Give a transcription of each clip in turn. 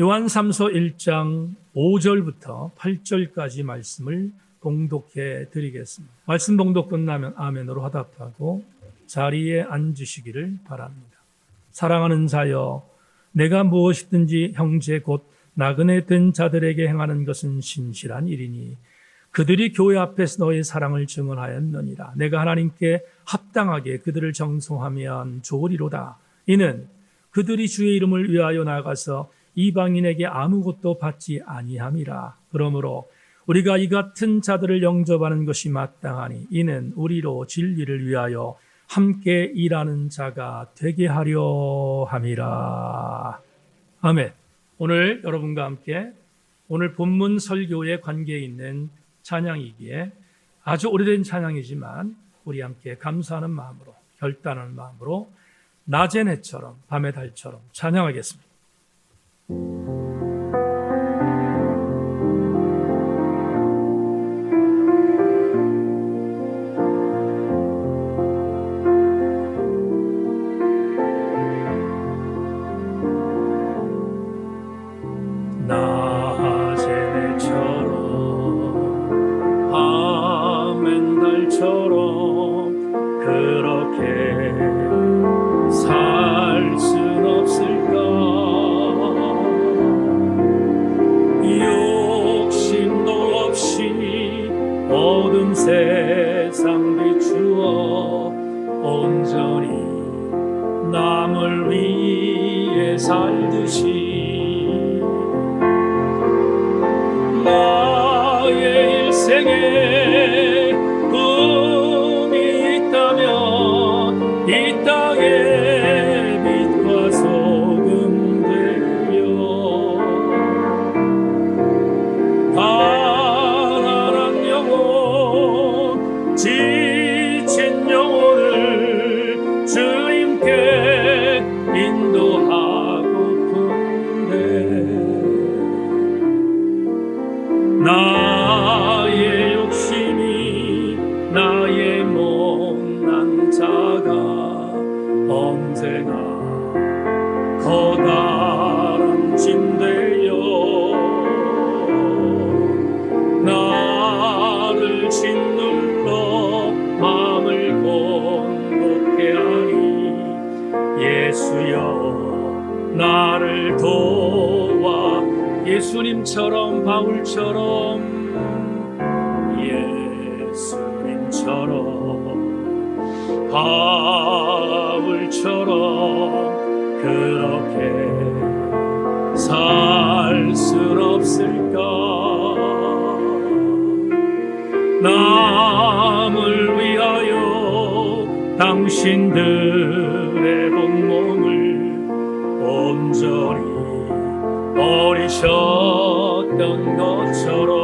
요한 3서 1장 5절부터 8절까지 말씀을 봉독해 드리겠습니다. 말씀 봉독 끝나면 아멘으로 화답하고 자리에 앉으시기를 바랍니다. 사랑하는 자여, 내가 무엇이든지 형제 곧 나그네 된 자들에게 행하는 것은 신실한 일이니 그들이 교회 앞에서 너의 사랑을 증언하였느니라. 내가 하나님께 합당하게 그들을 정송하면 좋으리로다. 이는 그들이 주의 이름을 위하여 나가서 이방인에게 아무것도 받지 아니함이라. 그러므로 우리가 이 같은 자들을 영접하는 것이 마땅하니 이는 우리로 진리를 위하여 함께 일하는 자가 되게 하려 함이라. 아멘. 오늘 여러분과 함께 오늘 본문 설교에 관계 있는 찬양이기에 아주 오래된 찬양이지만 우리 함께 감사하는 마음으로, 결단하는 마음으로 낮의 해처럼 밤의 달처럼 찬양하겠습니다. 그렇게 살 순 없을까? 욕심도 없이 어두운 세상 비추어 온전히 남을 위해 살듯이 나의 일생에 이 땅에 빛과 소금 되려 가난한 영혼, 지친 영혼을 주님께 인도하고픈데 나의 욕심이 나의 못난 자가 언제나 커다란 짐되어 나를 짓눌러 마음을 공급해 하니 예수여 나를 도와. 예수님처럼 바울처럼 바울처럼 그렇게 살 순 없을까? 남을 위하여 당신들의 온몸을 온전히 버리셨던 것처럼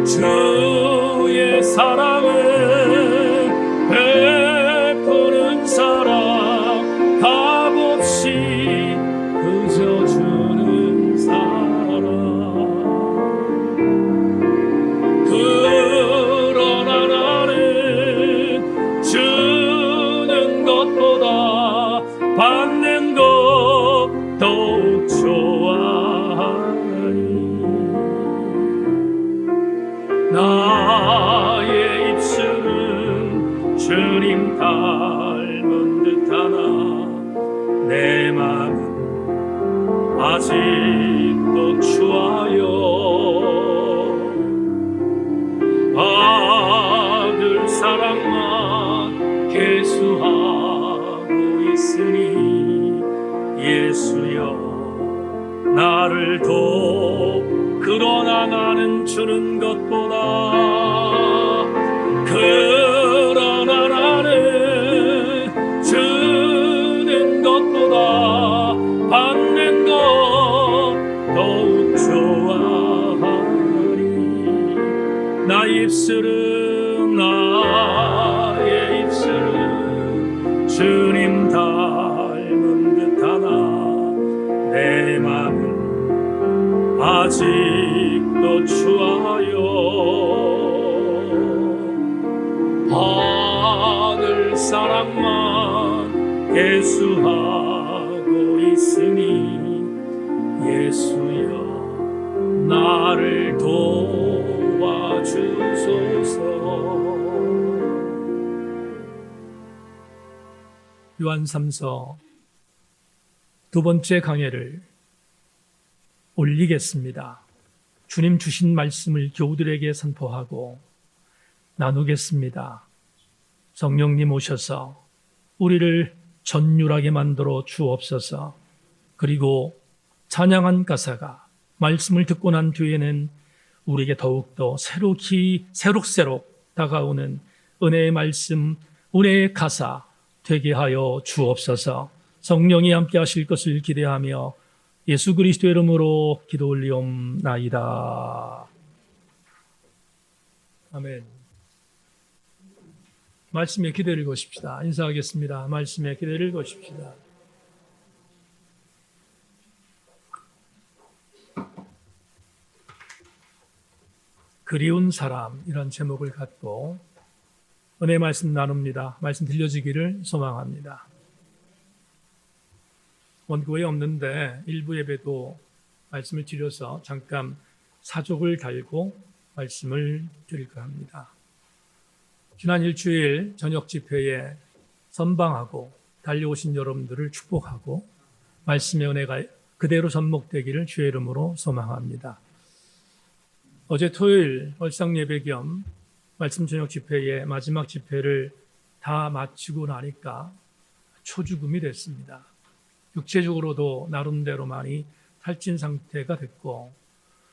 주의 사랑을 베푸는 사랑, 값없이 그저 주는 사랑. 그러나 나는 주는 것보다 받는 것 더욱 좋아하니 나의 입술은 주님 닮은 듯하나 내 마음은 아직도 추하여 아들 사랑만 계수하고 있으니 예수여 나를 도. 그러나 나는 주는 것보다 그러나 나는 주는 것보다 받는 것 더욱 좋아하니 나의 입술은 주님 닮은 듯하나 내 맘은 아직도 추하여 하늘 사랑만 계수하고 있으니 요한 3서 두 번째 강해를 올리겠습니다. 주님 주신 말씀을 교우들에게 선포하고 나누겠습니다. 성령님 오셔서 우리를 전율하게 만들어 주옵소서. 그리고 찬양한 가사가 말씀을 듣고 난 뒤에는 우리에게 더욱더 새록새록 다가오는 은혜의 말씀, 은혜의 가사 되게 하여 주옵소서. 성령이 함께 하실 것을 기대하며 예수 그리스도의 이름으로 기도 올리옵나이다. 아멘. 말씀에 기대를 거십시다. 인사하겠습니다. 말씀에 기대를 거십시다. 그리운 사람이란 제목을 갖고 은혜 말씀 나눕니다. 말씀 들려지기를 소망합니다. 원고에 없는데 일부 예배도 말씀을 드려서 잠깐 사족을 달고 말씀을 드릴까 합니다. 지난 일주일 저녁 집회에 선방하고 달려오신 여러분들을 축복하고 말씀의 은혜가 그대로 전목되기를 주의 이름으로 소망합니다. 어제 토요일 월상 예배 겸 말씀 저녁 집회의 마지막 집회를 다 마치고 나니까 초죽음이 됐습니다. 육체적으로도 나름대로 많이 살찐 상태가 됐고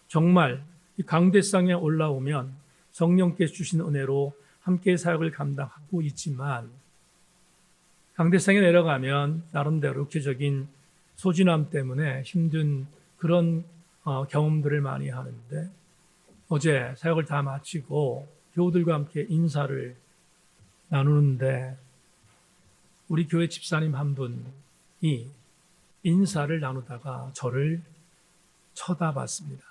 정말 이 강대상에 올라오면 성령께서 주신 은혜로 함께 사역을 감당하고 있지만 강대상에 내려가면 나름대로 육체적인 소진함 때문에 힘든 그런 경험들을 많이 하는데 어제 사역을 다 마치고 교우들과 함께 인사를 나누는데 우리 교회 집사님 한 분이 인사를 나누다가 저를 쳐다봤습니다.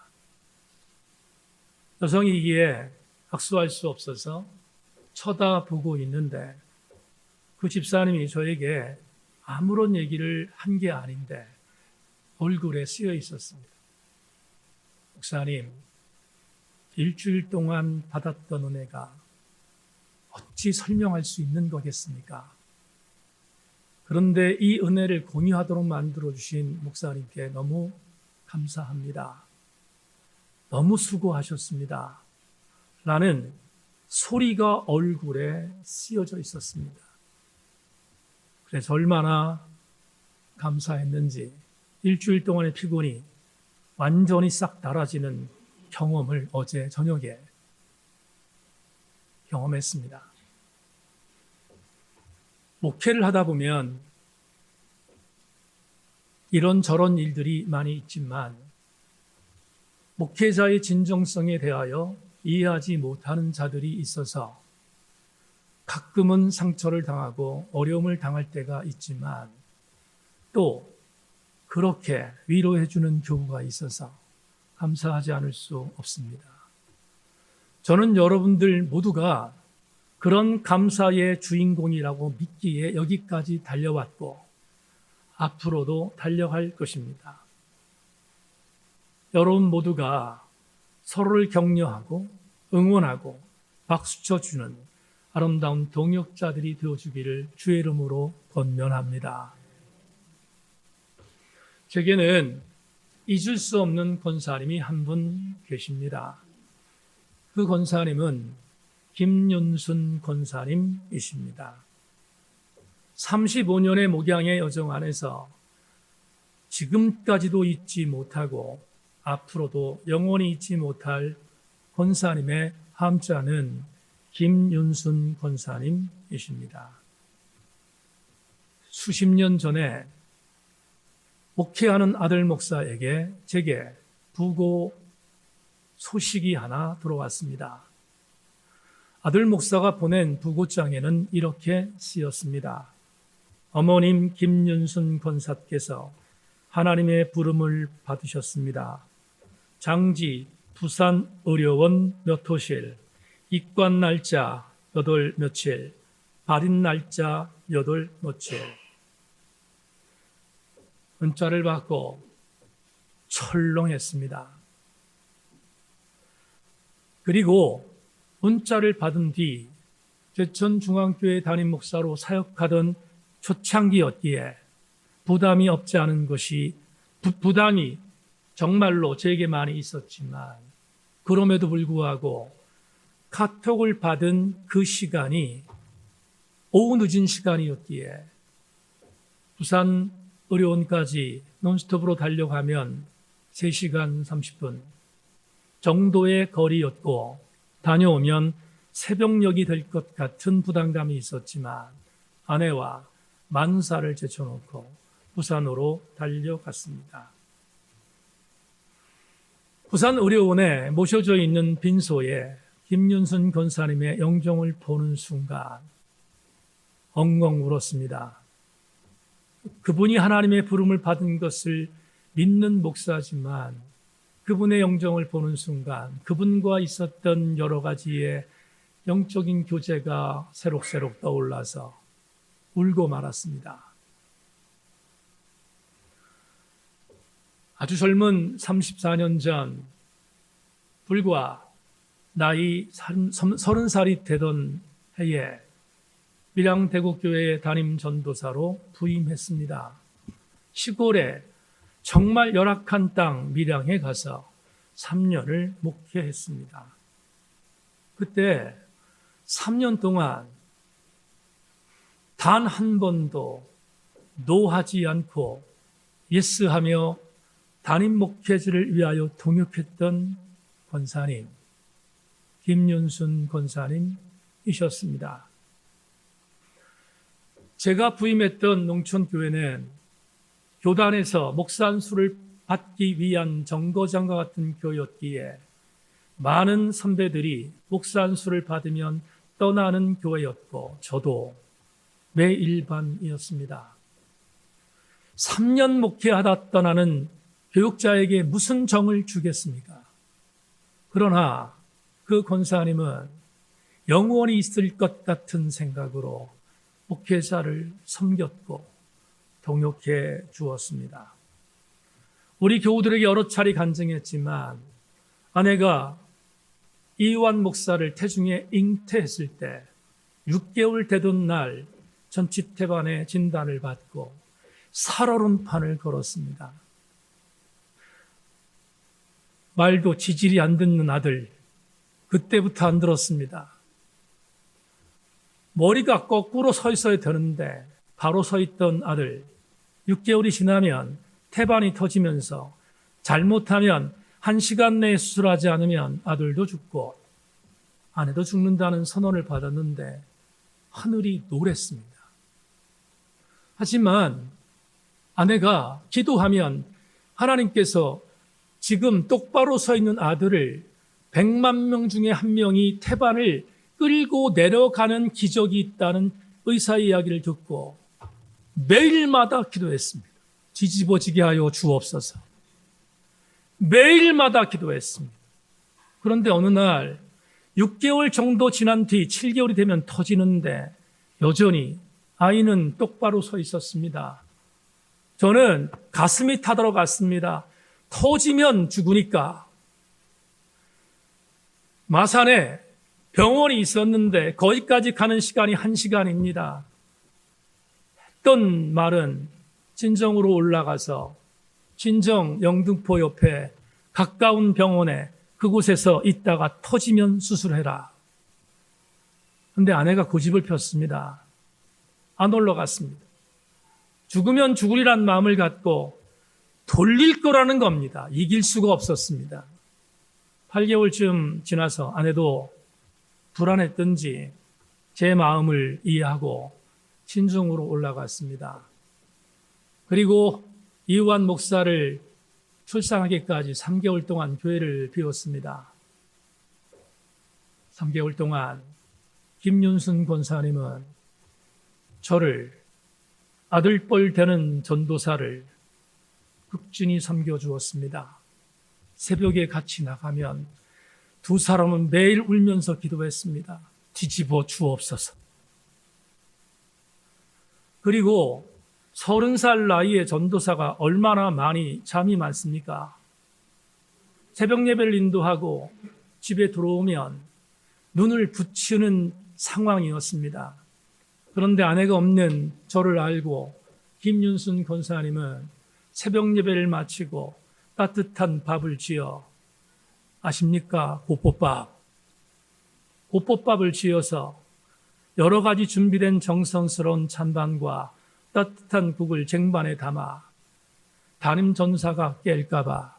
여성이기에 악수할 수 없어서 쳐다보고 있는데 그 집사님이 저에게 아무런 얘기를 한 게 아닌데 얼굴에 쓰여 있었습니다. 목사님, 일주일 동안 받았던 은혜가 어찌 설명할 수 있는 거겠습니까? 그런데 이 은혜를 공유하도록 만들어주신 목사님께 너무 감사합니다. 너무 수고하셨습니다. 라는 소리가 얼굴에 쓰여져 있었습니다. 그래서 얼마나 감사했는지 일주일 동안의 피곤이 완전히 싹 달아지는 경험을 어제 저녁에 경험했습니다. 목회를 하다 보면 이런저런 일들이 많이 있지만 목회자의 진정성에 대하여 이해하지 못하는 자들이 있어서 가끔은 상처를 당하고 어려움을 당할 때가 있지만 또 그렇게 위로해주는 교우가 있어서 감사하지 않을 수 없습니다. 저는 여러분들 모두가 그런 감사의 주인공이라고 믿기에 여기까지 달려왔고 앞으로도 달려갈 것입니다. 여러분 모두가 서로를 격려하고 응원하고 박수쳐주는 아름다운 동역자들이 되어주기를 주의 이름으로 권면합니다. 제게는 잊을 수 없는 권사님이 한 분 계십니다. 그 권사님은 김윤순 권사님이십니다. 35년의 목양의 여정 안에서 지금까지도 잊지 못하고 앞으로도 영원히 잊지 못할 권사님의 함자는 김윤순 권사님이십니다. 수십 년 전에 목회하는 아들 목사에게 제게 부고 소식이 하나 들어왔습니다. 아들 목사가 보낸 부고장에는 이렇게 쓰였습니다. 어머님 김윤순 권사께서 하나님의 부름을 받으셨습니다. 장지 부산 의료원 몇 호실, 입관 날짜 8 며칠, 발인 날짜 8 며칠. 문자를 받고 철렁했습니다. 그리고 문자를 받은 뒤 제천중앙교회 담임 목사로 사역하던 초창기였기에 부담이 없지 않은 것이 부담이 정말로 제게 많이 있었지만 그럼에도 불구하고 카톡을 받은 그 시간이 오후 늦은 시간이었기에 부산 의료원까지 논스톱으로 달려가면 3시간 30분 정도의 거리였고 다녀오면 새벽녘이 될 것 같은 부담감이 있었지만 아내와 만사를 제쳐놓고 부산으로 달려갔습니다. 부산 의료원에 모셔져 있는 빈소에 김윤순 권사님의 영정을 보는 순간 엉엉 울었습니다. 그분이 하나님의 부름을 받은 것을 믿는 목사지만 그분의 영정을 보는 순간 그분과 있었던 여러 가지의 영적인 교제가 새록새록 떠올라서 울고 말았습니다. 아주 젊은 34년 전 불과 나이 30살이 되던 해에 밀양대구교회의 담임 전도사로 부임했습니다. 시골에 정말 열악한 땅 밀양에 가서 3년을 목회했습니다. 그때 3년 동안 단 한 번도 노하지 않고 예스하며 담임 목회자를 위하여 동역했던 권사님, 김윤순 권사님이셨습니다. 제가 부임했던 농촌교회는 교단에서 목사 안수를 받기 위한 정거장과 같은 교회였기에 많은 선배들이 목사 안수를 받으면 떠나는 교회였고 저도 매일반이었습니다. 3년 목회하다 떠나는 교육자에게 무슨 정을 주겠습니까? 그러나 그 권사님은 영원히 있을 것 같은 생각으로 목회자를 섬겼고 동역해 주었습니다. 우리 교우들에게 여러 차례 간증했지만 아내가 이완 목사를 태중에 잉태했을 때 6개월 되던 날 전치태반의 진단을 받고 살얼음판을 걸었습니다. 말도 지질이 안 듣는 아들, 그때부터 안 들었습니다. 머리가 거꾸로 서 있어야 되는데 바로 서 있던 아들, 6개월이 지나면 태반이 터지면서 잘못하면 1시간 내에 수술하지 않으면 아들도 죽고 아내도 죽는다는 선언을 받았는데 하늘이 노랬습니다. 하지만 아내가 기도하면 하나님께서 지금 똑바로 서 있는 아들을 100만 명 중에 한 명이 태반을 끌고 내려가는 기적이 있다는 의사의 이야기를 듣고 매일마다 기도했습니다. 뒤집어지게 하여 주옵소서. 매일마다 기도했습니다. 그런데 어느 날 6개월 정도 지난 뒤 7개월이 되면 터지는데 여전히 아이는 똑바로 서 있었습니다. 저는 가슴이 타들어갔습니다. 터지면 죽으니까. 마산에 병원이 있었는데 거기까지 가는 시간이 1시간입니다. 했던 말은 진정으로 올라가서 진정 영등포 옆에 가까운 병원에 그곳에서 있다가 터지면 수술해라. 그런데 아내가 고집을 폈습니다. 안 올라갔습니다. 죽으면 죽으리란 마음을 갖고 돌릴 거라는 겁니다. 이길 수가 없었습니다. 8개월쯤 지나서 아내도 불안했던지 제 마음을 이해하고 신중으로 올라갔습니다. 그리고 이완 목사를 출산하기까지 3개월 동안 교회를 비웠습니다. 3개월 동안 김윤순 권사님은 저를 아들뻘 되는 전도사를 극진히 섬겨주었습니다. 새벽에 같이 나가면 두 사람은 매일 울면서 기도했습니다. 뒤집어 주옵소서. 그리고 30살 나이에 전도사가 얼마나 많이 잠이 많습니까? 새벽 예배를 인도하고 집에 들어오면 눈을 붙이는 상황이었습니다. 그런데 아내가 없는 저를 알고 김윤순 권사님은 새벽 예배를 마치고 따뜻한 밥을 지어, 아십니까? 곱보밥을 지어서 여러 가지 준비된 정성스러운 찬반과 따뜻한 국을 쟁반에 담아 담임 전사가 깰까봐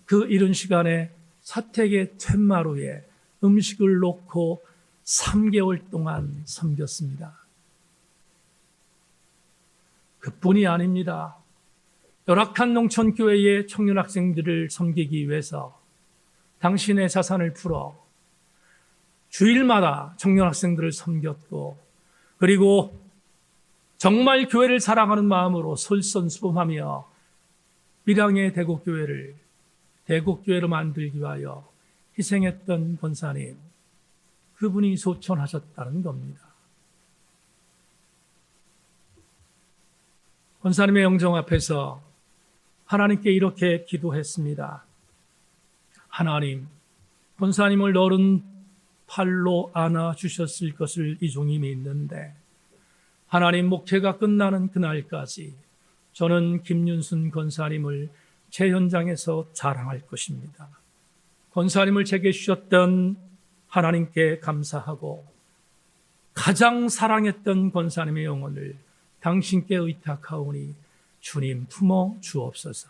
그 이른 시간에 사택의 툇마루에 음식을 놓고 3개월 동안 섬겼습니다. 그뿐이 아닙니다. 열악한 농촌교회의 청년 학생들을 섬기기 위해서 당신의 자산을 풀어 주일마다 청년 학생들을 섬겼고, 그리고 정말 교회를 사랑하는 마음으로 솔선수범하며 밀양의 대곡교회로 만들기 위하여 희생했던 권사님, 그분이 소천하셨다는 겁니다. 권사님의 영정 앞에서 하나님께 이렇게 기도했습니다. 하나님, 권사님을 너른 팔로 안아주셨을 것을 이 종이 믿는데, 하나님, 목회가 끝나는 그날까지 저는 김윤순 권사님을 제 현장에서 자랑할 것입니다. 권사님을 제게 주셨던 하나님께 감사하고, 가장 사랑했던 권사님의 영혼을 당신께 의탁하오니 주님 품어 주옵소서.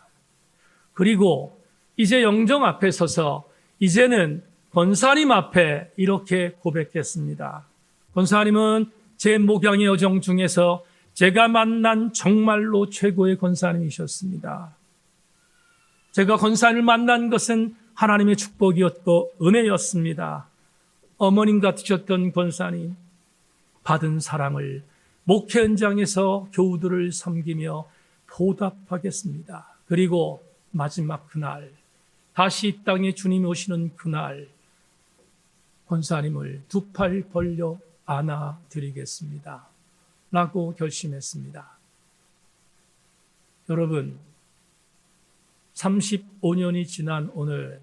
그리고 이제 영정 앞에 서서 이제는 권사님 앞에 이렇게 고백했습니다. 권사님은 제 목양의 여정 중에서 제가 만난 정말로 최고의 권사님이셨습니다. 제가 권사님을 만난 것은 하나님의 축복이었고 은혜였습니다. 어머님 같으셨던 권사님, 받은 사랑을 목회 현장에서 교우들을 섬기며 보답하겠습니다. 그리고 마지막 그날, 다시 이 땅에 주님이 오시는 그날, 권사님을 두 팔 벌려 안아드리겠습니다 라고 결심했습니다. 여러분, 35년이 지난 오늘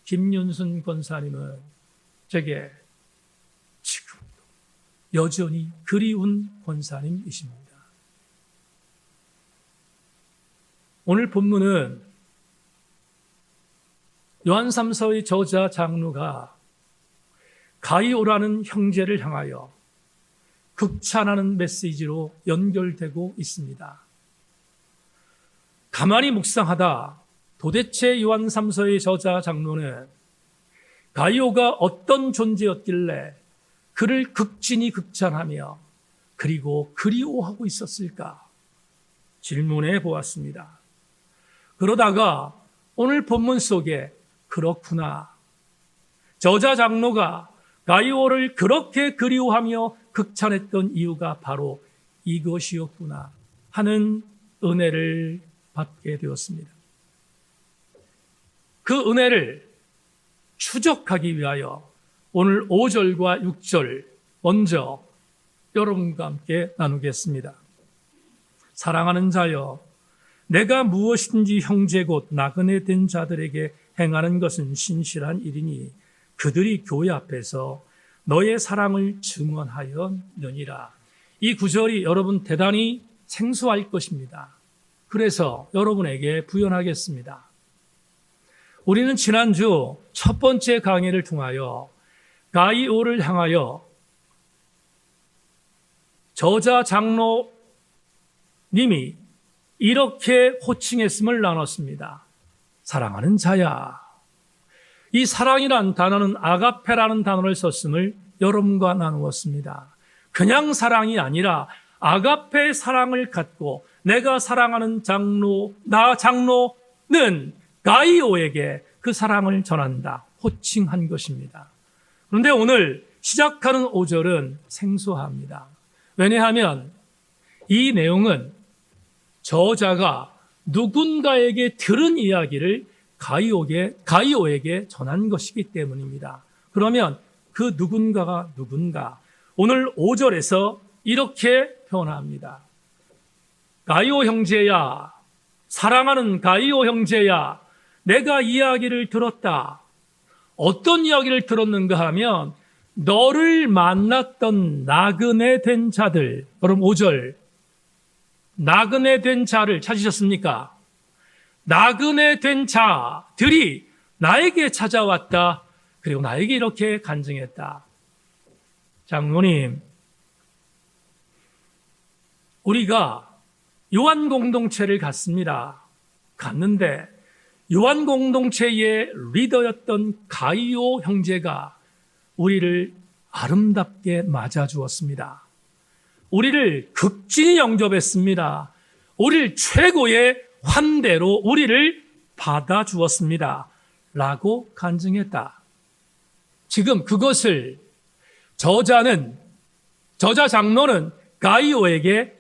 김윤순 권사님은 제게 지금도 여전히 그리운 권사님이십니다. 오늘 본문은 요한 3서의 저자 장로가 가이오라는 형제를 향하여 극찬하는 메시지로 연결되고 있습니다. 가만히 묵상하다 도대체 요한 3서의 저자 장로는 가이오가 어떤 존재였길래 그를 극진히 극찬하며 그리고 그리워하고 있었을까 질문해 보았습니다. 그러다가 오늘 본문 속에 그렇구나, 저자 장로가 가이오를 그렇게 그리워하며 극찬했던 이유가 바로 이것이었구나 하는 은혜를 받게 되었습니다. 그 은혜를 추적하기 위하여 오늘 5절과 6절 먼저 여러분과 함께 나누겠습니다. 사랑하는 자여, 내가 무엇이든지 형제 곧 나그네 된 자들에게 행하는 것은 신실한 일이니 그들이 교회 앞에서 너의 사랑을 증언하였느니라. 이 구절이 여러분 대단히 생소할 것입니다. 그래서 여러분에게 부연하겠습니다. 우리는 지난주 첫 번째 강의를 통하여 가이오를 향하여 저자 장로님이 이렇게 호칭했음을 나눴습니다. 사랑하는 자야. 이 사랑이란 단어는 아가페라는 단어를 썼음을 여러분과 나누었습니다. 그냥 사랑이 아니라 아가페의 사랑을 갖고 내가 사랑하는 장로는 가이오에게 그 사랑을 전한다, 호칭한 것입니다. 그런데 오늘 시작하는 5절은 생소합니다. 왜냐하면 이 내용은 저자가 누군가에게 들은 이야기를 가이오에게 전한 것이기 때문입니다. 그러면 그 누군가가 누군가? 오늘 5절에서 이렇게 표현합니다. 가이오 형제야, 사랑하는 가이오 형제야, 내가 이야기를 들었다. 어떤 이야기를 들었는가 하면 너를 만났던 나그네 된 자들, 여러분 5절, 나그네 된 자를 찾으셨습니까? 나그네 된 자들이 나에게 찾아왔다. 그리고 나에게 이렇게 간증했다. 장로님, 우리가 요한 공동체를 갔는데 요한 공동체의 리더였던 가이오 형제가 우리를 아름답게 맞아주었습니다. 우리를 극진히 영접했습니다. 우리를 최고의 환대로 우리를 받아주었습니다. 라고 간증했다. 지금 그것을 저자 장로는 가이오에게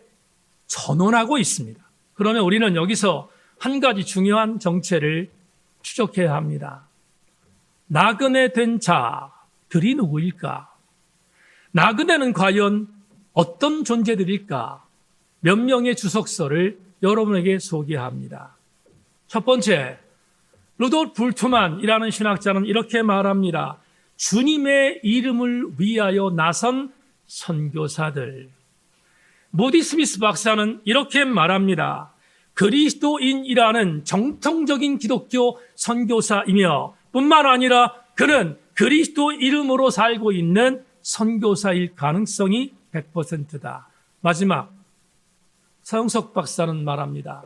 전언하고 있습니다. 그러면 우리는 여기서 한 가지 중요한 정체를 추적해야 합니다. 나그네 된 자들이 누구일까? 나그네는 과연 어떤 존재들일까? 몇 명의 주석서를 여러분에게 소개합니다. 첫 번째, 루돌프 불트만이라는 신학자는 이렇게 말합니다. 주님의 이름을 위하여 나선 선교사들. 모디 스미스 박사는 이렇게 말합니다. 그리스도인이라는 정통적인 기독교 선교사이며 뿐만 아니라 그는 그리스도 이름으로 살고 있는 선교사일 가능성이 100%다. 마지막, 서영석 박사는 말합니다.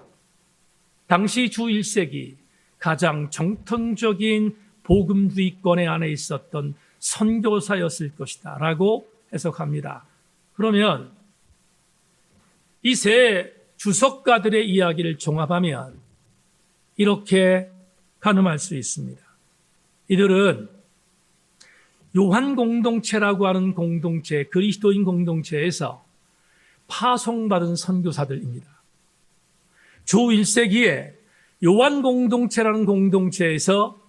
당시 주 1세기 가장 정통적인 복음주의권의 안에 있었던 선교사였을 것이다 라고 해석합니다. 그러면 이 세 주석가들의 이야기를 종합하면 이렇게 가늠할 수 있습니다. 이들은 요한 공동체라고 하는 공동체, 그리스도인 공동체에서 파송받은 선교사들입니다. 주 1세기에 요한 공동체라는 공동체에서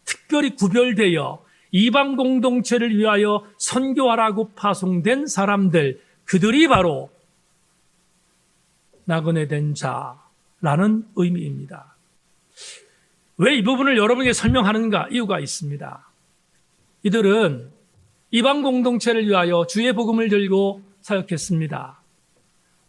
특별히 구별되어 이방 공동체를 위하여 선교하라고 파송된 사람들, 그들이 바로 나그네 된 자라는 의미입니다. 왜 이 부분을 여러분에게 설명하는가? 이유가 있습니다. 이들은 이방 공동체를 위하여 주의 복음을 들고 사역했습니다.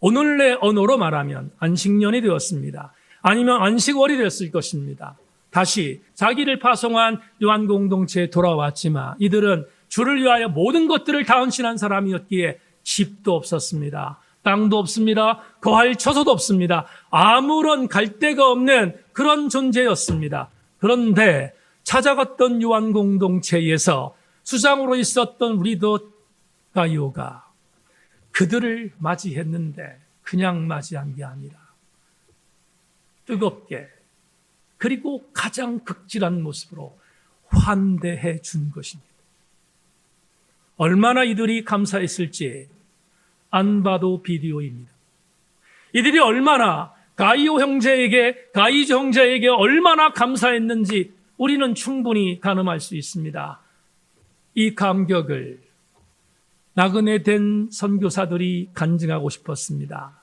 오늘의 언어로 말하면 안식년이 되었습니다. 아니면 안식월이 되었을 것입니다. 다시 자기를 파송한 요한 공동체에 돌아왔지만 이들은 주를 위하여 모든 것들을 다 헌신한 사람이었기에 집도 없었습니다. 땅도 없습니다. 거할 처소도 없습니다. 아무런 갈 데가 없는 그런 존재였습니다. 그런데 찾아갔던 요한 공동체에서 수장으로 있었던 리더 가이오가 그들을 맞이했는데 그냥 맞이한 게 아니라 뜨겁게 그리고 가장 극진한 모습으로 환대해 준 것입니다. 얼마나 이들이 감사했을지 안 봐도 비디오입니다. 이들이 얼마나 가이오 형제에게, 가이조 형제에게 얼마나 감사했는지 우리는 충분히 가늠할 수 있습니다. 이 감격을 나그네 된 선교사들이 간증하고 싶었습니다.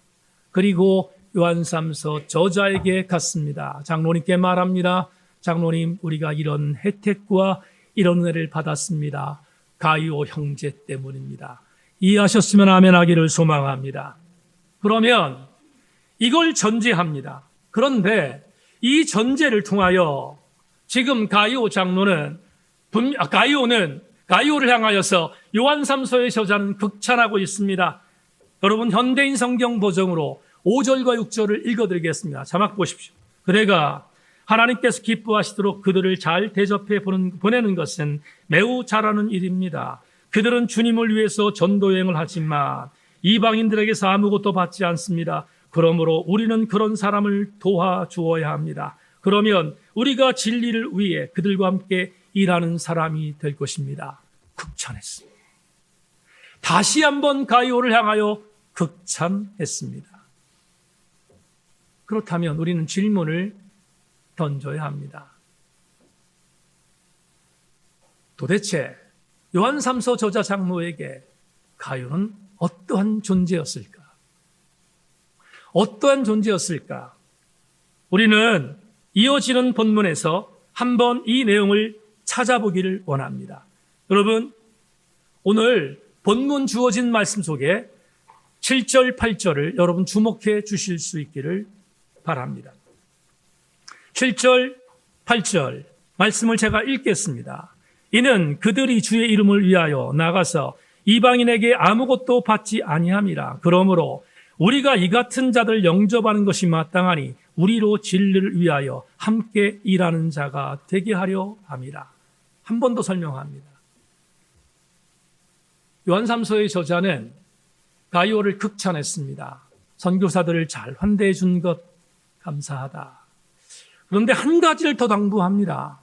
그리고 요한3서 저자에게 갔습니다. 장로님께 말합니다. 장로님, 우리가 이런 혜택과 이런 은혜를 받았습니다. 가이오 형제 때문입니다. 이해하셨으면 아멘 하기를 소망합니다. 그러면 이걸 전제합니다. 그런데 이 전제를 통하여 지금 가이오는 가이오를 향하여서 요한3서의 저자는 극찬하고 있습니다. 여러분 현대인 성경 버전으로 5절과 6절을 읽어드리겠습니다. 자막 보십시오. 그대가 하나님께서 기뻐하시도록 그들을 잘 대접해 보내는 것은 매우 잘하는 일입니다. 그들은 주님을 위해서 전도여행을 하지만 이방인들에게서 아무것도 받지 않습니다. 그러므로 우리는 그런 사람을 도와주어야 합니다. 그러면 우리가 진리를 위해 그들과 함께 일하는 사람이 될 것입니다. 극찬했습니다. 다시 한번 가이오를 향하여 극찬했습니다. 그렇다면 우리는 질문을 던져야 합니다. 도대체 요한3서 저자 장로에게 가이오는 어떠한 존재였을까? 어떠한 존재였을까? 우리는 이어지는 본문에서 한번 이 내용을 찾아보기를 원합니다. 여러분, 오늘 본문 주어진 말씀 속에 7절, 8절을 여러분 주목해 주실 수 있기를 바랍니다. 7절, 8절 말씀을 제가 읽겠습니다. 이는 그들이 주의 이름을 위하여 나가서 이방인에게 아무것도 받지 아니함이라. 그러므로 우리가 이 같은 자들 영접하는 것이 마땅하니 우리로 진리를 위하여 함께 일하는 자가 되게 하려 함이라. 한 번 더 설명합니다. 요한 3서의 저자는 가이오를 극찬했습니다. 선교사들을 잘 환대해 준 것 감사하다. 그런데 한 가지를 더 당부합니다.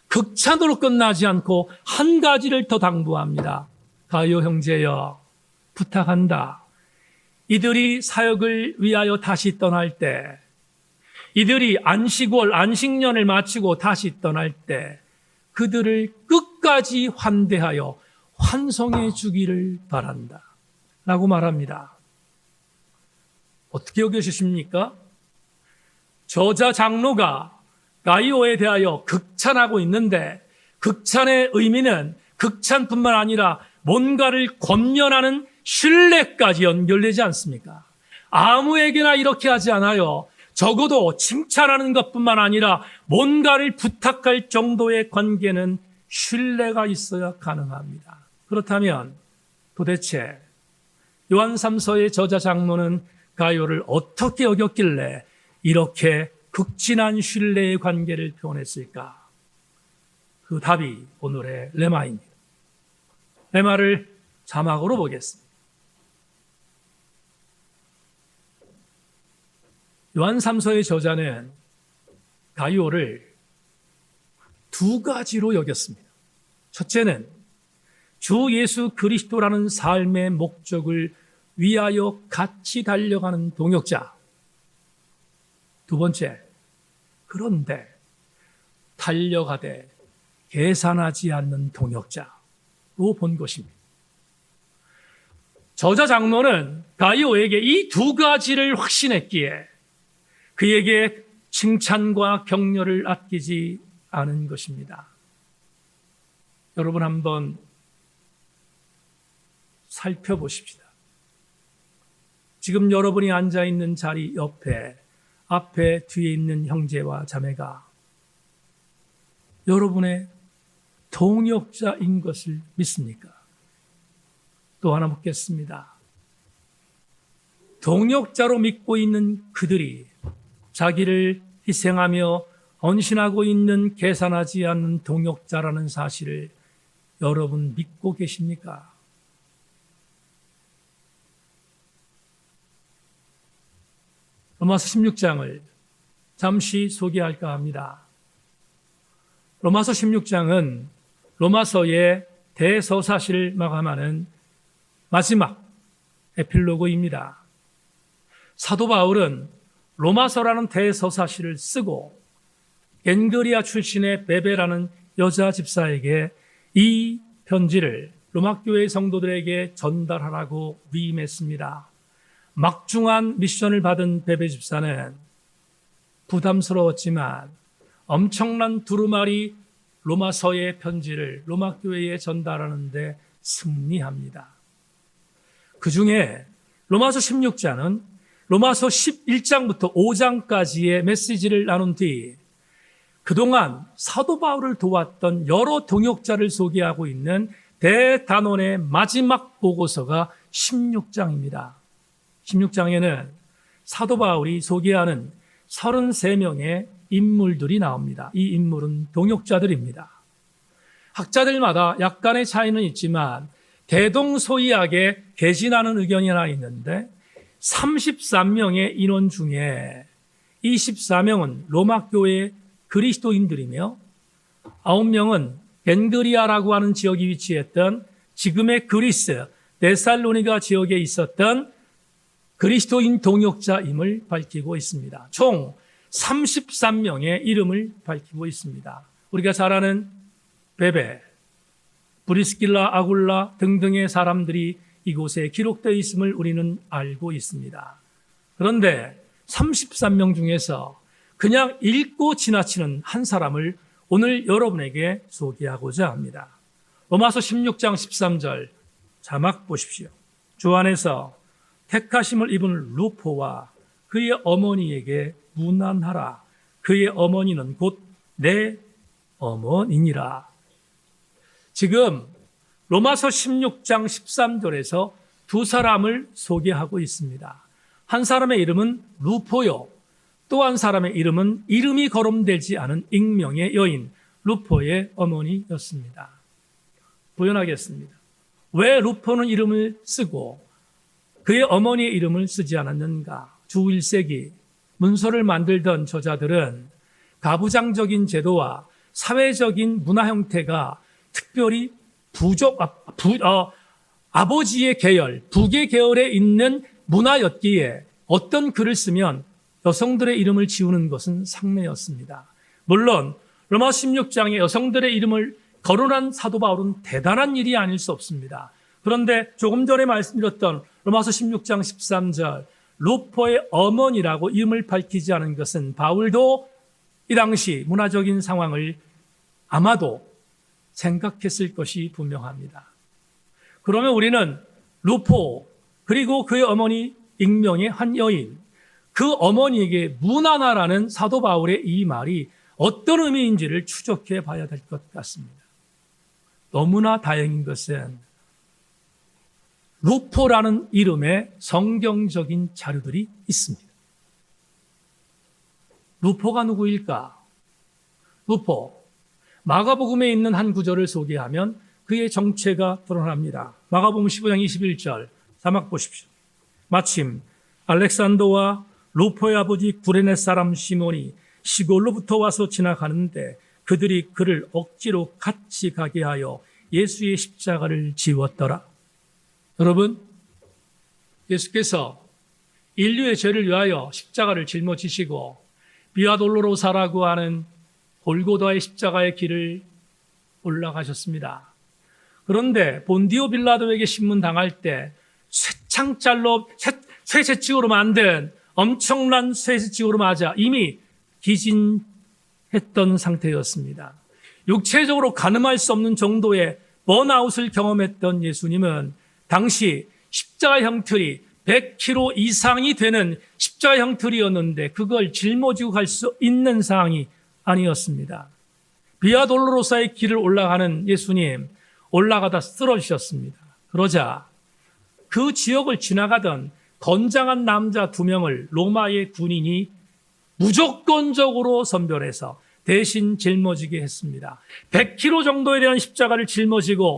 극찬으로 끝나지 않고 한 가지를 더 당부합니다. 가이오 형제여, 부탁한다. 이들이 사역을 위하여 다시 떠날 때, 이들이 안식월, 안식년을 마치고 다시 떠날 때 그들을 끝까지 환대하여 환송해 주기를 바란다 라고 말합니다. 어떻게 여기십니까? 저자 장로가 가이오에 대하여 극찬하고 있는데 극찬의 의미는 극찬뿐만 아니라 뭔가를 권면하는 신뢰까지 연결되지 않습니까? 아무에게나 이렇게 하지 않아요. 적어도 칭찬하는 것뿐만 아니라 뭔가를 부탁할 정도의 관계는 신뢰가 있어야 가능합니다. 그렇다면 도대체 요한 3서의 저자 장로는 가이오를 어떻게 여겼길래 이렇게 극진한 신뢰의 관계를 표현했을까? 그 답이 오늘의 레마입니다. 레마를 자막으로 보겠습니다. 요한 3서의 저자는 가이오를 두 가지로 여겼습니다. 첫째는 주 예수 그리스도라는 삶의 목적을 위하여 같이 달려가는 동역자. 두 번째, 그런데 달려가되 계산하지 않는 동역자로 본 것입니다. 저자 장로는 가이오에게 이 두 가지를 확신했기에 그에게 칭찬과 격려를 아끼지 않은 것입니다. 여러분 한번 살펴보십시다. 지금 여러분이 앉아있는 자리 옆에, 앞에, 뒤에 있는 형제와 자매가 여러분의 동역자인 것을 믿습니까? 또 하나 묻겠습니다. 동역자로 믿고 있는 그들이 자기를 희생하며 헌신하고 있는 계산하지 않는 동역자라는 사실을 여러분 믿고 계십니까? 로마서 16장을 잠시 소개할까 합니다. 로마서 16장은 로마서의 대서사시를 마감하는 마지막 에필로그입니다. 사도 바울은 로마서라는 대서사시를 쓰고 겐그리아 출신의 베베라는 여자 집사에게 이 편지를 로마교회 성도들에게 전달하라고 위임했습니다. 막중한 미션을 받은 베베 집사는 부담스러웠지만 엄청난 두루마리 로마서의 편지를 로마교회에 전달하는데 승리합니다. 그 중에 로마서 16장은 로마서 11장부터 5장까지의 메시지를 나눈 뒤 그동안 사도 바울을 도왔던 여러 동역자를 소개하고 있는 대단원의 마지막 보고서가 16장입니다. 16장에는 사도 바울이 소개하는 33명의 인물들이 나옵니다. 이 인물은 동역자들입니다. 학자들마다 약간의 차이는 있지만 대동소이하게 개진하는 의견이 하나 있는데 33명의 인원 중에 24명은 로마교회 그리스도인들이며 9명은 겐그리아라고 하는 지역이 위치했던 지금의 그리스 데살로니가 지역에 있었던 그리스도인 동역자임을 밝히고 있습니다. 총 33명의 이름을 밝히고 있습니다. 우리가 잘 아는 베베, 브리스길라, 아굴라 등등의 사람들이 이곳에 기록되어 있음을 우리는 알고 있습니다. 그런데 33명 중에서 그냥 읽고 지나치는 한 사람을 오늘 여러분에게 소개하고자 합니다. 로마서 16장 13절 자막 보십시오. 주 안에서 택하심을 입은 루포와 그의 어머니에게 문안하라. 그의 어머니는 곧 내 어머니니라. 지금 로마서 16장 13절에서 두 사람을 소개하고 있습니다. 한 사람의 이름은 루포요. 또 한 사람의 이름은 이름이 거론되지 않은 익명의 여인 루포의 어머니였습니다. 부연하겠습니다. 왜 루포는 이름을 쓰고 그의 어머니의 이름을 쓰지 않았는가? 주 1세기 문서를 만들던 저자들은 가부장적인 제도와 사회적인 문화 형태가 특별히 아버지의 계열, 북의 계열에 있는 문화였기에 어떤 글을 쓰면 여성들의 이름을 지우는 것은 상례였습니다. 물론 로마 16장에 여성들의 이름을 거론한 사도 바울은 대단한 일이 아닐 수 없습니다. 그런데 조금 전에 말씀드렸던 로마서 16장 13절 루포의 어머니라고 이름을 밝히지 않은 것은 바울도 이 당시 문화적인 상황을 아마도 생각했을 것이 분명합니다. 그러면 우리는 루포 그리고 그의 어머니 익명의 한 여인 그 어머니에게 문안하라는 사도 바울의 이 말이 어떤 의미인지를 추적해 봐야 될 것 같습니다. 너무나 다행인 것은 루포라는 이름의 성경적인 자료들이 있습니다. 루포가 누구일까? 루포, 마가복음에 있는 한 구절을 소개하면 그의 정체가 드러납니다. 마가복음 15장 21절 자막 보십시오. 마침 알렉산더와 루포의 아버지 구레네 사람 시몬이 시골로부터 와서 지나가는데 그들이 그를 억지로 같이 가게 하여 예수의 십자가를 지웠더라. 여러분, 예수께서 인류의 죄를 위하여 십자가를 짊어지시고 비아 돌로로사라고 하는 골고다의 십자가의 길을 올라가셨습니다. 그런데 본디오 빌라도에게 신문당할 때 쇠창살로 쇠채찍으로 만든 엄청난 쇠채찍으로 맞아 이미 기진했던 상태였습니다. 육체적으로 가늠할 수 없는 정도의 번아웃을 경험했던 예수님은 당시 십자가 형틀이 100kg 이상이 되는 십자가 형틀이었는데 그걸 짊어지고 갈 수 있는 상황이 아니었습니다. 비아 돌로로사의 길을 올라가는 예수님, 올라가다 쓰러지셨습니다. 그러자 그 지역을 지나가던 건장한 남자 2명을 로마의 군인이 무조건적으로 선별해서 대신 짊어지게 했습니다. 100kg 정도에 대한 십자가를 짊어지고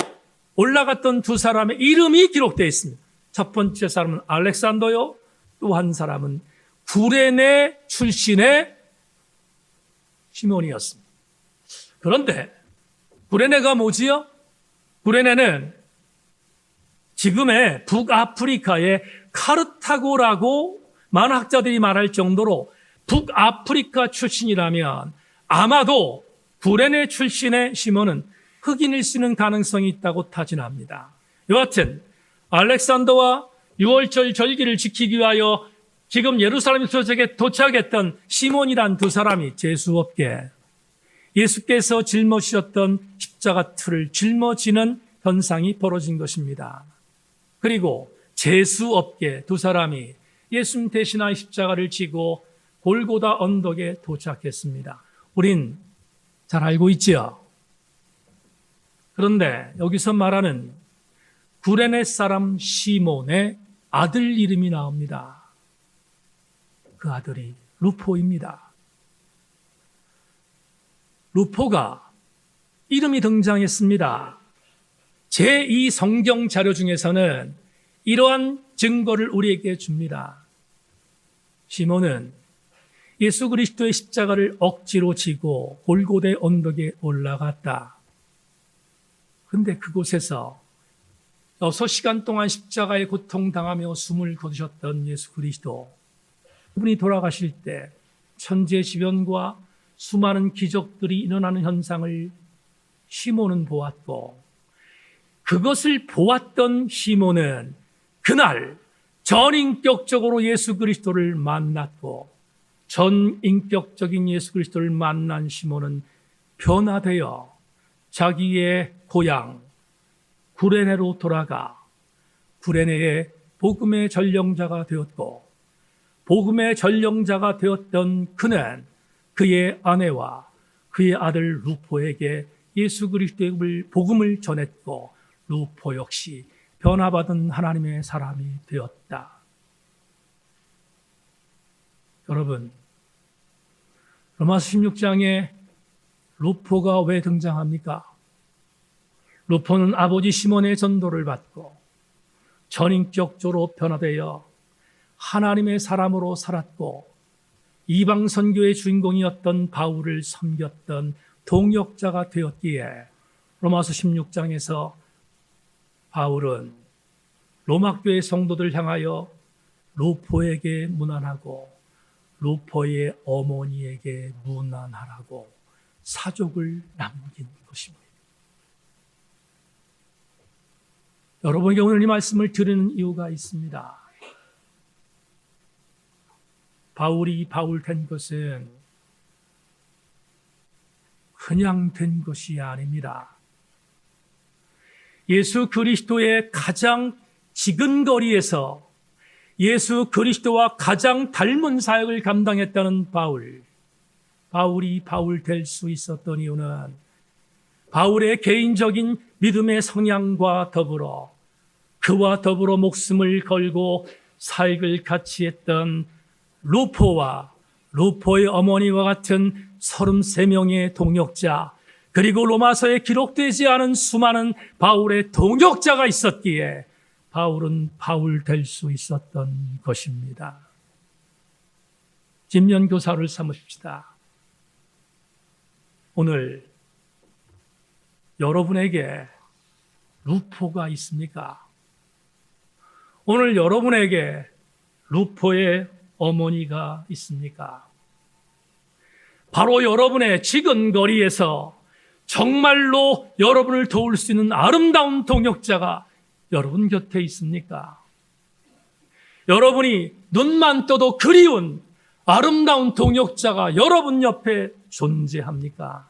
올라갔던 두 사람의 이름이 기록되어 있습니다. 첫 번째 사람은 알렉산더요. 또 한 사람은 구레네 출신의 시몬이었습니다. 그런데 구레네가 뭐지요? 구레네는 지금의 북아프리카의 카르타고라고 많은 학자들이 말할 정도로 북아프리카 출신이라면 아마도 구레네 출신의 시몬은 흑인일 수 있는 가능성이 있다고 타진합니다. 여하튼 알렉산더와 6월절 절기를 지키기 위하여 지금 예루살렘 소적에 도착했던 시몬이란 두 사람이 재수없게 예수께서 짊어지셨던 십자가 틀을 짊어지는 현상이 벌어진 것입니다. 그리고 재수없게 두 사람이 예수님 대신하여 십자가를 지고 골고다 언덕에 도착했습니다. 우린 잘 알고 있지요. 그런데 여기서 말하는 구레네 사람 시몬의 아들 이름이 나옵니다. 그 아들이 루포입니다. 루포가 이름이 등장했습니다. 제2 성경 자료 중에서는 이러한 증거를 우리에게 줍니다. 시몬은 예수 그리스도의 십자가를 억지로 지고 골고대 언덕에 올라갔다. 그런데 그곳에서 6시간 동안 십자가에 고통당하며 숨을 거두셨던 예수 그리스도, 그분이 돌아가실 때 천재지변과 수많은 기적들이 일어나는 현상을 시몬은 보았고, 그것을 보았던 시몬은 그날 전인격적으로 예수 그리스도를 만났고, 전인격적인 예수 그리스도를 만난 시몬은 변화되어 자기의 고향 구레네로 돌아가 구레네의 복음의 전령자가 되었고, 복음의 전령자가 되었던 그는 그의 아내와 그의 아들 루포에게 예수 그리스도의 복음을 전했고, 루포 역시 변화받은 하나님의 사람이 되었다. 여러분, 로마서 16장에 루포가 왜 등장합니까? 루포는 아버지 시몬의 전도를 받고 전인격적으로 변화되어 하나님의 사람으로 살았고, 이방 선교의 주인공이었던 바울을 섬겼던 동역자가 되었기에 로마서 16장에서 바울은 로마 교회 성도들 향하여 루포에게 문안하고 루포의 어머니에게 문안하라고 사족을 남긴 것입니다. 여러분에게 오늘 이 말씀을 드리는 이유가 있습니다. 바울이 바울 된 것은 그냥 된 것이 아닙니다. 예수 그리스도의 가장 지근거리에서 예수 그리스도와 가장 닮은 사역을 감당했다는 바울이 바울 될 수 있었던 이유는 바울의 개인적인 믿음의 성향과 더불어 그와 더불어 목숨을 걸고 사역을 같이 했던 루포와 루포의 어머니와 같은 33명의 동역자, 그리고 로마서에 기록되지 않은 수많은 바울의 동역자가 있었기에 바울은 바울 될 수 있었던 것입니다. 진면교사를 삼으십시다. 오늘 여러분에게 루포가 있습니까? 오늘 여러분에게 루포의 어머니가 있습니까? 바로 여러분의 지근거리에서 정말로 여러분을 도울 수 있는 아름다운 동역자가 여러분 곁에 있습니까? 여러분이 눈만 떠도 그리운 아름다운 동역자가 여러분 옆에 존재합니까?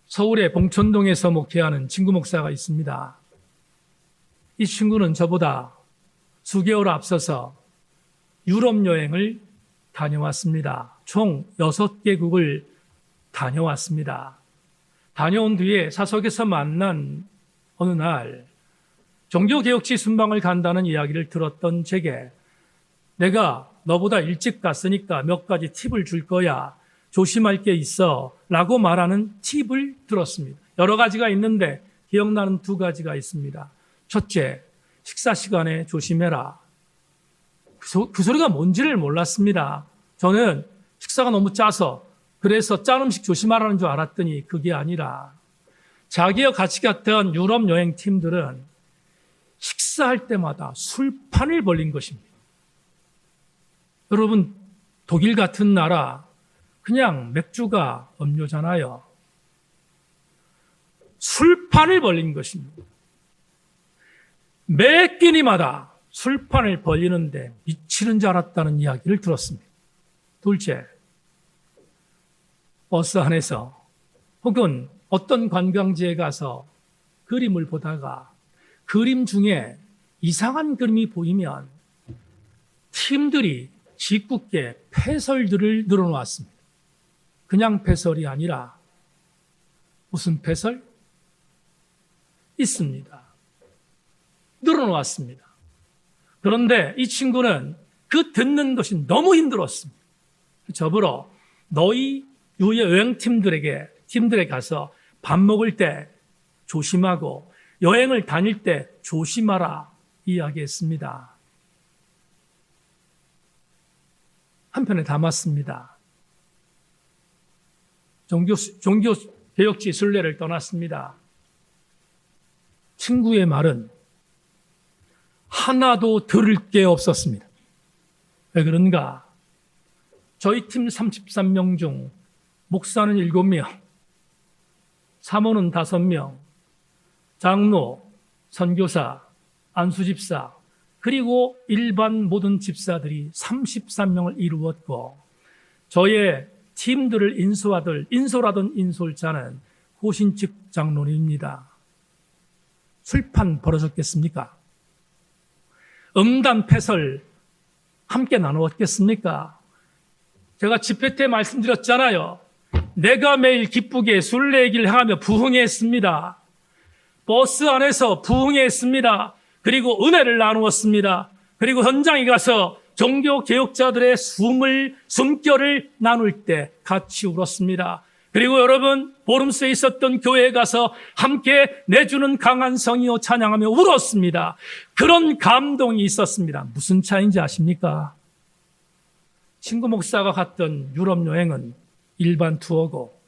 서울의 봉천동에서 목회하는 친구 목사가 있습니다. 이 친구는 저보다 수개월 앞서서 유럽 여행을 다녀왔습니다. 총 6개국을 다녀왔습니다. 다녀온 뒤에 사석에서 만난 어느 날 종교개혁지 순방을 간다는 이야기를 들었던 제게 내가 너보다 일찍 갔으니까 몇 가지 팁을 줄 거야. 조심할 게 있어 라고 말하는 팁을 들었습니다. 여러 가지가 있는데 기억나는 2가지가 있습니다. 첫째, 식사 시간에 조심해라. 그 소리가 뭔지를 몰랐습니다. 저는 식사가 너무 짜서 그래서 짠 음식 조심하라는 줄 알았더니 그게 아니라 자기와 같이 갔던 유럽 여행 팀들은 식사할 때마다 술판을 벌린 것입니다. 여러분, 독일 같은 나라 그냥 맥주가 음료잖아요. 술판을 벌린 것입니다. 매 끼니마다 술판을 벌리는데 미치는 줄 알았다는 이야기를 들었습니다. 둘째, 버스 안에서 혹은 어떤 관광지에 가서 그림을 보다가 그림 중에 이상한 그림이 보이면 팀들이 짓궂게 패설들을 늘어놓았습니다. 그냥 패설이 아니라 무슨 패설? 있습니다. 늘어놓았습니다. 그런데 이 친구는 그 듣는 것이 너무 힘들었습니다. 저보러 너희 여행팀들에 가서 밥 먹을 때 조심하고 여행을 다닐 때 조심하라 이야기했습니다. 한편에 담았습니다. 종교개혁지 순례를 떠났습니다. 친구의 말은 하나도 들을 게 없었습니다. 왜 그런가? 저희 팀 33명 중 목사는 7명, 사모는 5명, 장로, 선교사, 안수집사, 그리고 일반 모든 집사들이 33명을 이루었고 저의 팀들을 인솔하던 인솔자는 호신측 장로님입니다. 술판 벌어졌겠습니까? 음담 패설 함께 나누었겠습니까? 제가 집회 때 말씀드렸잖아요. 내가 매일 기쁘게 순례길 향하며 부흥했습니다. 버스 안에서 부흥했습니다. 그리고 은혜를 나누었습니다. 그리고 현장에 가서 종교 개혁자들의 숨결을 나눌 때 같이 울었습니다. 그리고 여러분, 보름스에 있었던 교회에 가서 함께 내주는 강한 성이요 찬양하며 울었습니다. 그런 감동이 있었습니다. 무슨 차이인지 아십니까? 친구 목사가 갔던 유럽 여행은 일반 투어고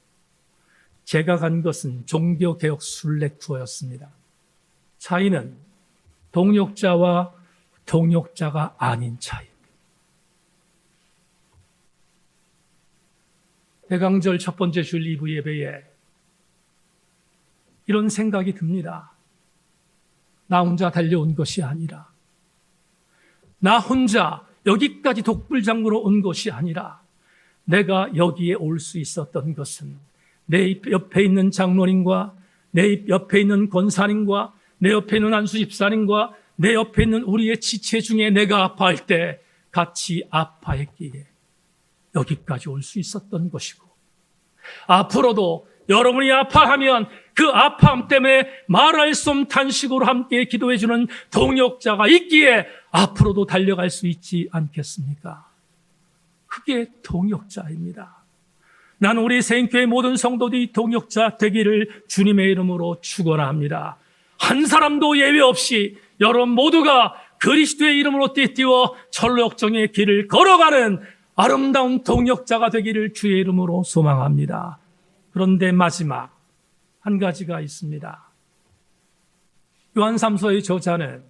제가 간 것은 종교개혁 순례 투어였습니다. 차이는 동역자와 동역자가 아닌 차이입니다. 대강절 첫 번째 주일 2부 예배에 이런 생각이 듭니다. 나 혼자 달려온 것이 아니라, 나 혼자 여기까지 독불장구로 온 것이 아니라, 내가 여기에 올 수 있었던 것은 내 옆에 있는 장로님과 내 옆에 있는 권사님과 내 옆에 있는 안수 집사님과 내 옆에 있는 우리의 지체 중에 내가 아파할 때 같이 아파했기에 여기까지 올 수 있었던 것이고, 앞으로도 여러분이 아파하면 그 아파함 때문에 말할 수 없는 탄식으로 함께 기도해주는 동역자가 있기에 앞으로도 달려갈 수 있지 않겠습니까? 그게 동역자입니다. 나는 우리 세인교회 모든 성도들이 동역자 되기를 주님의 이름으로 축원합니다. 한 사람도 예외 없이 여러분 모두가 그리스도의 이름으로 띠띠워 천로역정의 길을 걸어가는 아름다운 동역자가 되기를 주의 이름으로 소망합니다. 그런데 마지막 한 가지가 있습니다. 요한 3서의 저자는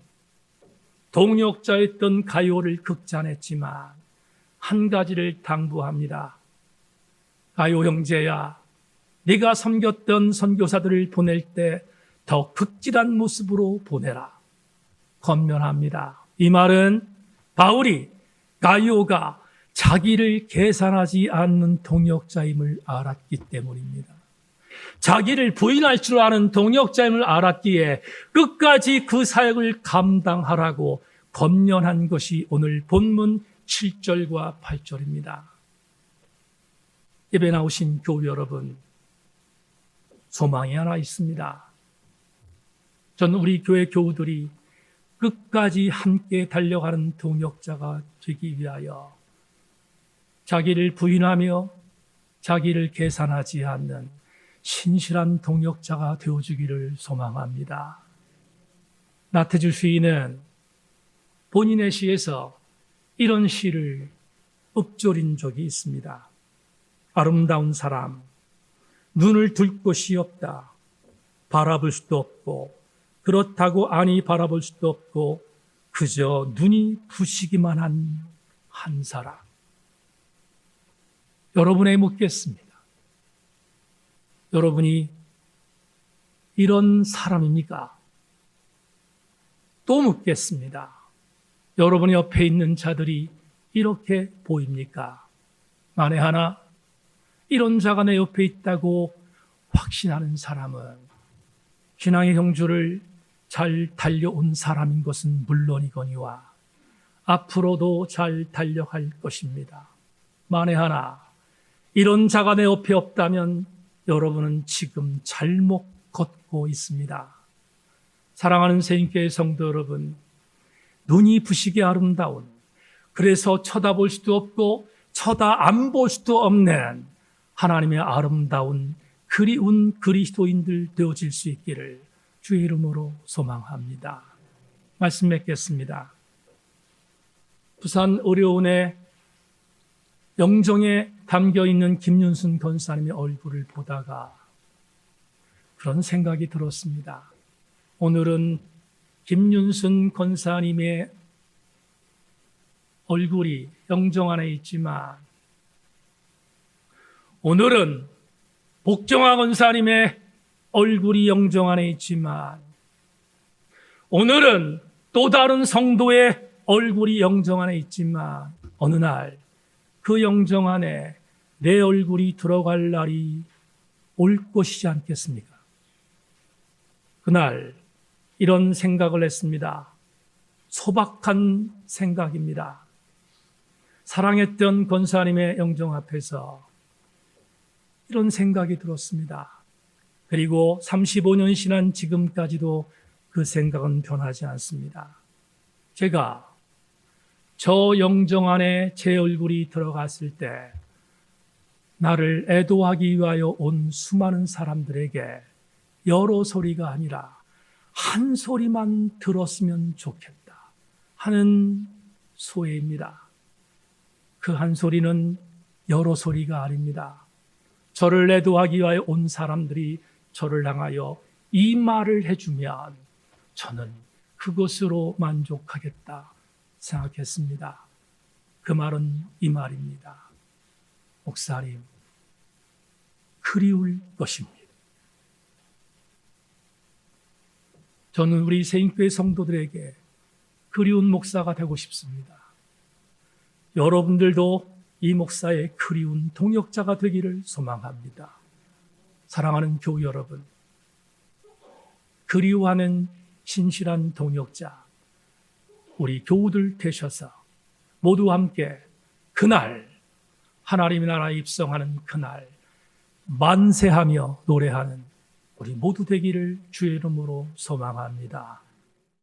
동역자였던 가요를 극찬했지만 한 가지를 당부합니다. 가요 형제야, 네가 섬겼던 선교사들을 보낼 때 더 극진한 모습으로 보내라. 권면합니다. 이 말은 바울이 가요가 자기를 계산하지 않는 동역자임을 알았기 때문입니다. 자기를 부인할 줄 아는 동역자임을 알았기에 끝까지 그 사역을 감당하라고 권면한 것이 오늘 본문 7절과 8절입니다. 예배 나오신 교우 여러분, 소망이 하나 있습니다. 저는 우리 교회 교우들이 끝까지 함께 달려가는 동역자가 되기 위하여 자기를 부인하며 자기를 계산하지 않는 신실한 동역자가 되어주기를 소망합니다. 나태주 시인은 본인의 시에서 이런 시를 읊조린 적이 있습니다. 아름다운 사람, 눈을 둘 곳이 없다. 바라볼 수도 없고 그렇다고 아니 바라볼 수도 없고 그저 눈이 부시기만 한 사람. 여러분에게 묻겠습니다. 여러분이 이런 사람입니까? 또 묻겠습니다. 여러분 옆에 있는 자들이 이렇게 보입니까? 만에 하나 이런 자가 내 옆에 있다고 확신하는 사람은 신앙의 경주를 잘 달려온 사람인 것은 물론이거니와 앞으로도 잘 달려갈 것입니다. 만에 하나 이런 자가 내 옆에 없다면 여러분은 지금 잘못 걷고 있습니다. 사랑하는 세인교회 성도 여러분, 눈이 부시게 아름다운, 그래서 쳐다볼 수도 없고 쳐다 안 볼 수도 없는 하나님의 아름다운 그리운 그리스도인들 되어질 수 있기를 주의 이름으로 소망합니다. 말씀 맺겠습니다. 부산 의료원의 영정에 담겨있는 김윤순 권사님의 얼굴을 보다가 그런 생각이 들었습니다. 오늘은 김윤순 권사님의 얼굴이 영정 안에 있지만 오늘은 복정화 권사님의 얼굴이 영정 안에 있지만 오늘은 또 다른 성도의 얼굴이 영정 안에 있지만 어느 날 그 영정 안에 내 얼굴이 들어갈 날이 올 것이지 않겠습니까? 그날 이런 생각을 했습니다. 소박한 생각입니다. 사랑했던 권사님의 영정 앞에서 이런 생각이 들었습니다. 그리고 35년 지난 지금까지도 그 생각은 변하지 않습니다. 제가 저 영정 안에 제 얼굴이 들어갔을 때 나를 애도하기 위하여 온 수많은 사람들에게 여러 소리가 아니라 한 소리만 들었으면 좋겠다 하는 소회입니다. 그 한 소리는 여러 소리가 아닙니다. 저를 애도하기 위하여 온 사람들이 저를 향하여 이 말을 해주면 저는 그것으로 만족하겠다 생각했습니다. 그 말은 이 말입니다. 목사님, 그리울 것입니다. 저는 우리 세인교회 성도들에게 그리운 목사가 되고 싶습니다. 여러분들도 이 목사의 그리운 동역자가 되기를 소망합니다. 사랑하는 교우 여러분, 그리워하는 신실한 동역자, 우리 교우들 되셔서 모두 함께 그날 하나님의 나라에 입성하는 그날 만세하며 노래하는 우리 모두 되기를 주의 이름으로 소망합니다.